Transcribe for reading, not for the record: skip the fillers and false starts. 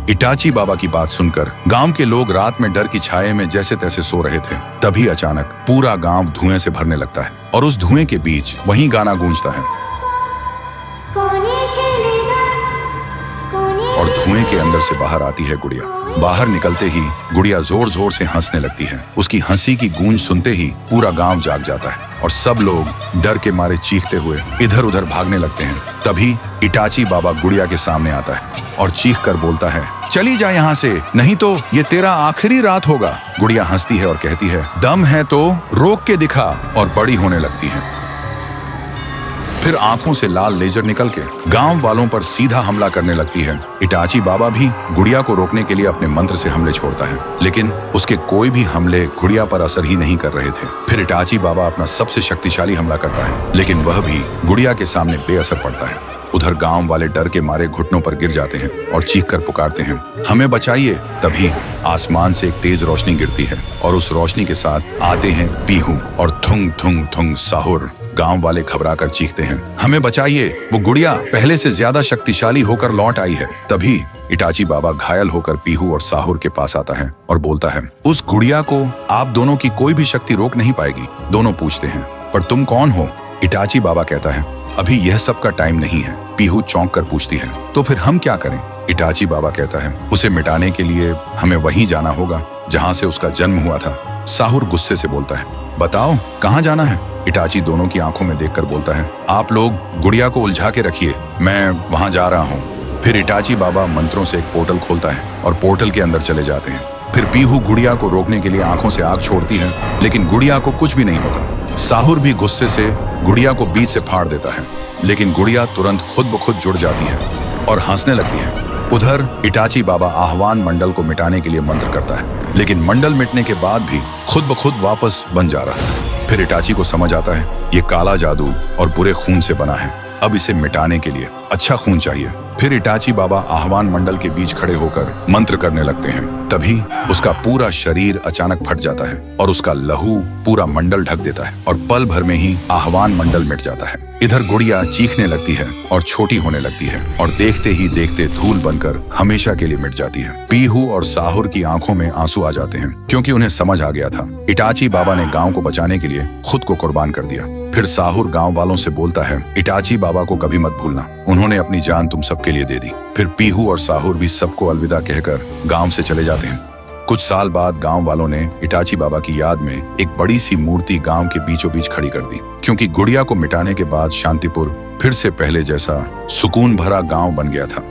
Itachi बाबा की बात सुनकर गांव के लोग रात में डर की छाये में जैसे तैसे सो रहे थे। तभी अचानक पूरा गांव धुएं से भरने लगता है और उस धुएं के बीच वही गाना गूंजता है और धुएं के अंदर से बाहर आती है गुड़िया। बाहर निकलते ही गुड़िया जोर जोर से हंसने लगती है। उसकी हंसी की गूंज सुनते ही पूरा गांव जाग जाता है और सब लोग डर के मारे चीखते हुए इधर उधर भागने लगते हैं। तभी इटाची बाबा गुड़िया के सामने आता है और चीख कर बोलता है, चली जा यहाँ से, नहीं तो ये तेरा आखिरी रात होगा। गुड़िया हंसती है और कहती है, दम है तो रोक के दिखा, और बड़ी होने लगती है। फिर आंखों से लाल लेजर निकल के गांव वालों पर सीधा हमला करने लगती है। इटाची बाबा भी गुड़िया को रोकने के लिए अपने मंत्र से हमले छोड़ता है, लेकिन उसके कोई भी हमले गुड़िया पर असर ही नहीं कर रहे थे। फिर इटाची बाबा अपना सबसे शक्तिशाली हमला करता है, लेकिन वह भी गुड़िया के सामने बेअसर पड़ता है। उधर गांव वाले डर के मारे घुटनों पर गिर जाते हैं और चीख कर पुकारते हैं, हमें बचाइए। तभी आसमान से एक तेज रोशनी गिरती है और उस रोशनी के साथ आते हैं पीहू और थुंग थुंग थुंग साहुर। गांव वाले घबराकर चीखते हैं, हमें बचाइए, वो गुड़िया पहले से ज्यादा शक्तिशाली होकर लौट आई है। तभी इटाची बाबा घायल होकर पीहू और साहुर के पास आता है और बोलता है, उस गुड़िया को आप दोनों की कोई भी शक्ति रोक नहीं पाएगी। दोनों पूछते हैं, पर तुम कौन हो? इटाची बाबा कहता है, अभी यह सब का टाइम नहीं है। पीहू चौंक कर पूछती है, तो फिर हम क्या करें? इटाची बाबा कहता है, उसे मिटाने के लिए हमें वहीं जाना होगा जहां से उसका जन्म हुआ था। साहुर गुस्से से बोलता है, बताओ कहां जाना है? इटाची दोनों की आंखों में देखकर बोलता है, आप लोग गुड़िया को उलझा के रखिए, मैं वहां जा रहा हूँ। फिर इटाची बाबा मंत्रों से एक पोर्टल खोलता है और पोर्टल के अंदर चले जाते हैं। फिर पीहू गुड़िया को रोकने के लिए आंखों से आग छोड़ती है, लेकिन गुड़िया को कुछ भी नहीं होता। साहुर भी गुस्से से गुड़िया को बीच से फाड़ देता है, लेकिन गुड़िया तुरंत खुद ब खुद जुड़ जाती है और हंसने लगती है। उधर इटाची बाबा आह्वान मंडल को मिटाने के लिए मंत्र करता है, लेकिन मंडल मिटने के बाद भी खुद ब खुद वापस बन जा रहा है। फिर इटाची को समझ आता है, ये काला जादू और बुरे खून से बना है, अब इसे मिटाने के लिए अच्छा खून चाहिए। फिर इटाची बाबा आह्वान मंडल के बीच खड़े होकर मंत्र करने लगते हैं। तभी उसका पूरा शरीर अचानक फट जाता है और उसका लहू पूरा मंडल ढक देता है और पल भर में ही आह्वान मंडल मिट जाता है। इधर गुड़िया चीखने लगती है और छोटी होने लगती है और देखते ही देखते धूल बनकर हमेशा के लिए मिट जाती है। पीहू और साहुर की आंखों में आंसू आ जाते हैं, क्योंकि उन्हें समझ आ गया था इटाची बाबा ने गांव को बचाने के लिए खुद को कुर्बान कर दिया। फिर साहुर गांव वालों से बोलता है, इटाची बाबा को कभी मत भूलना, उन्होंने अपनी जान तुम सबके लिए दे दी। फिर पीहू और साहुर भी सबको अलविदा कहकर गांव से चले जाते हैं। कुछ साल बाद गांव वालों ने इटाची बाबा की याद में एक बड़ी सी मूर्ति गांव के बीचों बीच खड़ी कर दी, क्योंकि गुड़िया को मिटाने के बाद शांतिपुर फिर से पहले जैसा सुकून भरा गांव बन गया था।